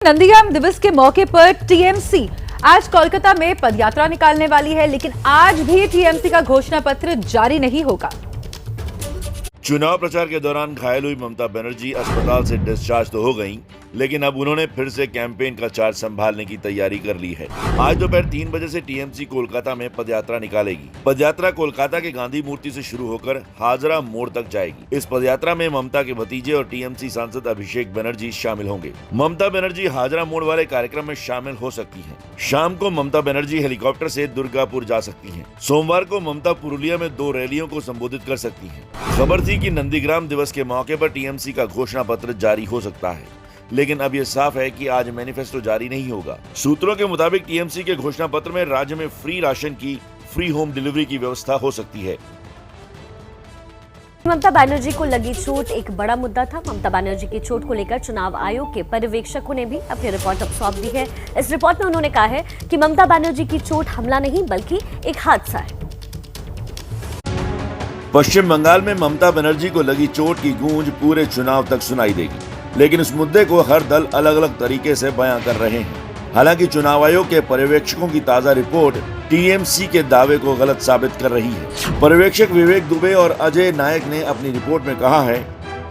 नंदीग्राम दिवस के मौके पर टीएमसी आज कोलकाता में पदयात्रा निकालने वाली है, लेकिन आज भी टीएमसी का घोषणा पत्र जारी नहीं होगा। चुनाव प्रचार के दौरान घायल हुई ममता बनर्जी अस्पताल से डिस्चार्ज तो हो गईं, लेकिन अब उन्होंने फिर से कैंपेन का चार्ज संभालने की तैयारी कर ली है। आज दोपहर 3 बजे से टीएमसी कोलकाता में पदयात्रा निकालेगी। पदयात्रा कोलकाता के गांधी मूर्ति से शुरू होकर हाजरा मोड़ तक जाएगी। इस पदयात्रा में ममता के भतीजे और टीएमसी सांसद अभिषेक बनर्जी शामिल होंगे। ममता बनर्जी हाजरा मोड़ वाले कार्यक्रम में शामिल हो सकती है। शाम को ममता बनर्जी हेलीकॉप्टर से दुर्गापुर जा सकती है। सोमवार को ममता पुरुलिया में 2 रैलियों को संबोधित कर सकती है। खबर थी कि नंदीग्राम दिवस के मौके पर टीएमसी का घोषणा पत्र जारी हो सकता है, लेकिन अब यह साफ है कि आज मैनिफेस्टो जारी नहीं होगा। सूत्रों के मुताबिक टीएमसी के घोषणा पत्र में राज्य में फ्री राशन की फ्री होम डिलीवरी की व्यवस्था हो सकती है। ममता बनर्जी को लगी चोट एक बड़ा मुद्दा था। ममता बनर्जी की चोट को लेकर चुनाव आयोग के पर्यवेक्षकों ने भी अपनी रिपोर्ट अब सौंप दी है। इस रिपोर्ट में उन्होंने कहा है कि ममता बनर्जी की चोट हमला नहीं बल्कि एक हादसा है। पश्चिम बंगाल में ममता बनर्जी को लगी चोट की गूंज पूरे चुनाव तक सुनाई देगी, लेकिन इस मुद्दे को हर दल अलग अलग तरीके से बयां कर रहे हैं। हालांकि चुनाव आयोग के पर्यवेक्षकों की ताजा रिपोर्ट टीएमसी के दावे को गलत साबित कर रही है। पर्यवेक्षक विवेक दुबे और अजय नायक ने अपनी रिपोर्ट में कहा है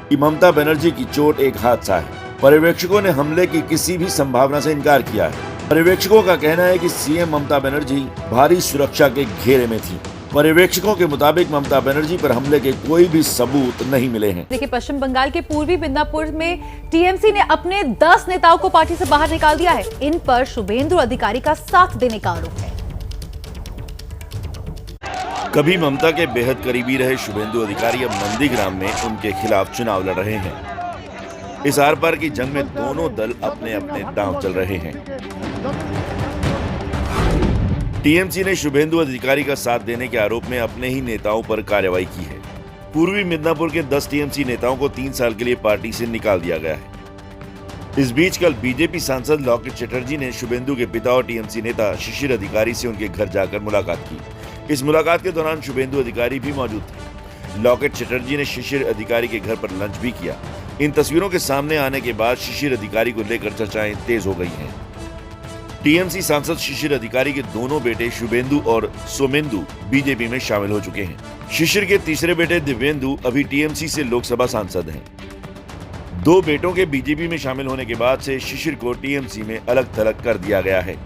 कि ममता बनर्जी की चोट एक हादसा है। पर्यवेक्षकों ने हमले की किसी भी संभावना से इनकार किया है। पर्यवेक्षकों का कहना है कि सीएम ममता बनर्जी भारी सुरक्षा के घेरे में थी। पर्यवेक्षकों के मुताबिक ममता बनर्जी पर हमले के कोई भी सबूत नहीं मिले हैं। देखिए, पश्चिम बंगाल के पूर्वी मिदनापुर में टीएमसी ने अपने 10 नेताओं को पार्टी से बाहर निकाल दिया है। इन पर शुभेंदु अधिकारी का साथ देने का आरोप है। कभी ममता के बेहद करीबी रहे शुभेंदु अधिकारी अब नंदीग्राम में उनके खिलाफ चुनाव लड़ रहे हैं। इस आर पार की जंग में दोनों दल अपने अपने दांव चल रहे हैं। टीएमसी ने शुभेंदु अधिकारी का साथ देने के आरोप में अपने ही नेताओं पर कार्रवाई की है। पूर्वी मिदनापुर के 10 टीएमसी नेताओं को 3 साल के लिए पार्टी से निकाल दिया गया है। इस बीच कल बीजेपी सांसद लॉकेट चटर्जी ने शुभेंदु के पिता और टीएमसी नेता शिशिर अधिकारी से उनके घर जाकर मुलाकात की। इस मुलाकात के दौरान शुभेंदु अधिकारी भी मौजूद थे। लॉकेट चटर्जी ने शिशिर अधिकारी के घर पर लंच भी किया। इन तस्वीरों के सामने आने के बाद शिशिर अधिकारी को लेकर चर्चाएं तेज हो गई हैं। टीएमसी सांसद शिशिर अधिकारी के दोनों बेटे शुभेंदु और सोमेंदु बीजेपी में शामिल हो चुके हैं। शिशिर के तीसरे बेटे दिव्येंदु अभी टीएमसी से लोकसभा सांसद हैं। 2 बेटों के बीजेपी में शामिल होने के बाद से शिशिर को टीएमसी में अलग थलग कर दिया गया है।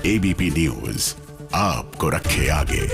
एबीपी न्यूज आपको रखे आगे।